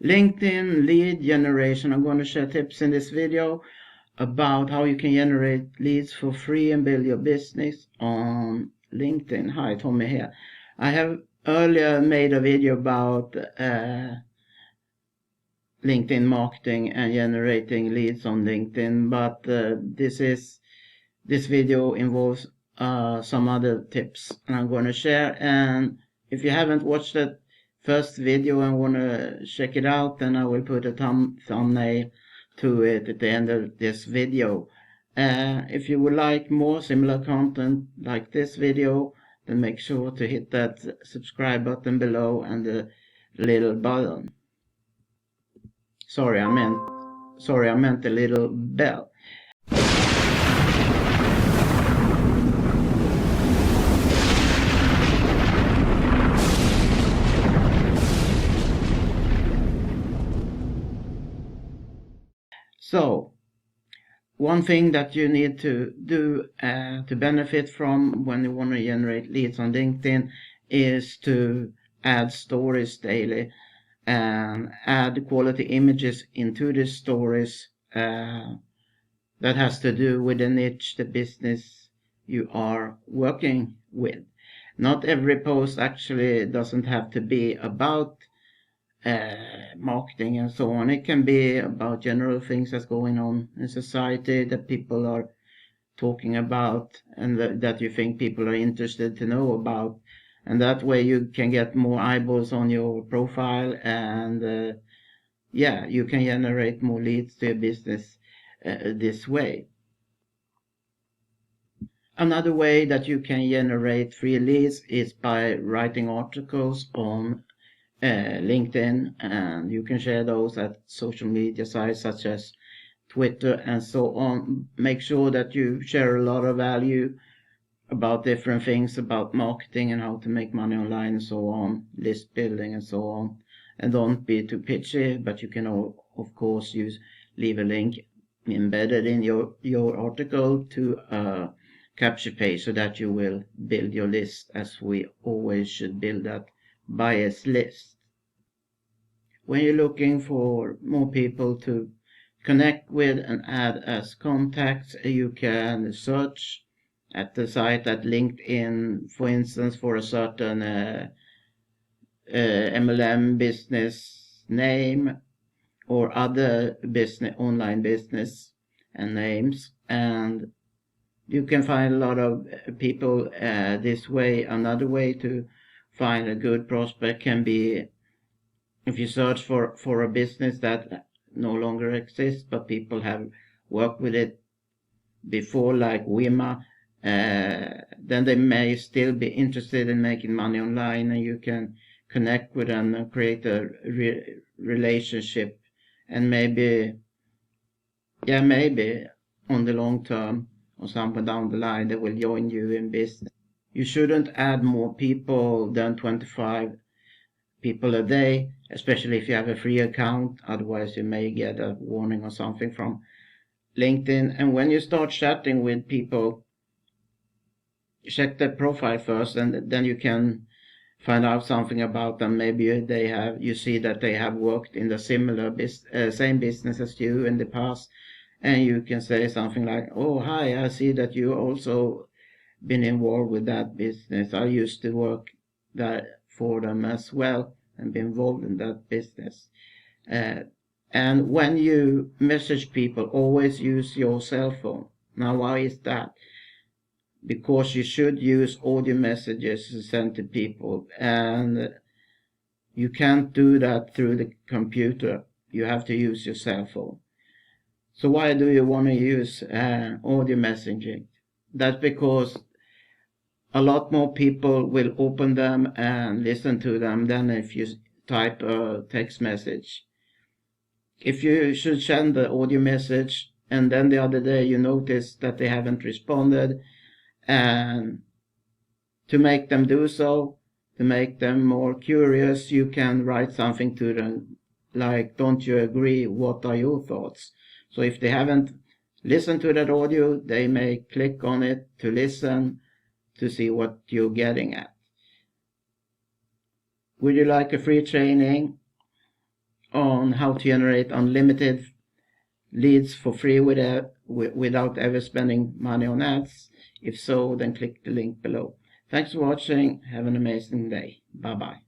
LinkedIn lead generation. I'm going to share tips in this video about how you can generate leads for free and build your business on LinkedIn. Hi, Tommy here. I have earlier made a video about LinkedIn marketing and generating leads on LinkedIn, but this video involves some other tips I'm going to share. And if you haven't watched that first video and want to check it out, then I will put a thumbnail to it at the end of this video. If you would like more similar content like this video, then make sure to hit that subscribe button below and the little button. Sorry, I meant the little bell. So, one thing that you need to do to benefit from when you want to generate leads on LinkedIn is to add stories daily and add quality images into the stories that has to do with the niche, the business you are working with. Not every post actually doesn't have to be about marketing and so on. It can be about general things that's going on in society that people are talking about and that you think people are interested to know about. And that way you can get more eyeballs on your profile and you can generate more leads to your business this way. Another way that you can generate free leads is by writing articles on LinkedIn, and you can share those at social media sites such as Twitter and so on. Make sure that you share a lot of value about different things about marketing and how to make money online and so on, list building and so on. And don't be too pitchy, but you can of course leave a link embedded in your article to a capture page so that you will build your list, as we always should build that bias list. When you're looking for more people to connect with and add as contacts, you can search at the site at LinkedIn, for instance, for a certain MLM business name or other online business and names, and you can find a lot of people this way. Another way to find a good prospect can be if you search for a business that no longer exists, but people have worked with it before, like Wima, then they may still be interested in making money online, and you can connect with them and create a relationship, and maybe on the long term or somewhere down the line they will join you in business. You shouldn't add more people than 25 people a day, especially if you have a free account, otherwise you may get a warning or something from LinkedIn. And when you start chatting with people, check their profile first, and then you can find out something about them. Maybe you see that they have worked in the same business as you in the past, and you can say something like, oh hi, I see that you also been involved with that business. I used to work for them as well and be involved in that business. And when you message people, always use your cell phone. Now, why is that? Because you should use audio messages to send to people, and you can't do that through the computer. You have to use your cell phone. So why do you want to use audio messaging? That's because a lot more people will open them and listen to them than if you type a text message. If you should send the audio message and then the other day you notice that they haven't responded, and to make them do so, to make them more curious, you can write something to them like, don't you agree? What are your thoughts? So if they haven't listened to that audio, they may click on it to listen, to see what you're getting at. Would you like a free training on on how to generate unlimited leads for free without ever spending money on ads? If so, then click the link below. Thanks for watching. Have an amazing day. Bye bye.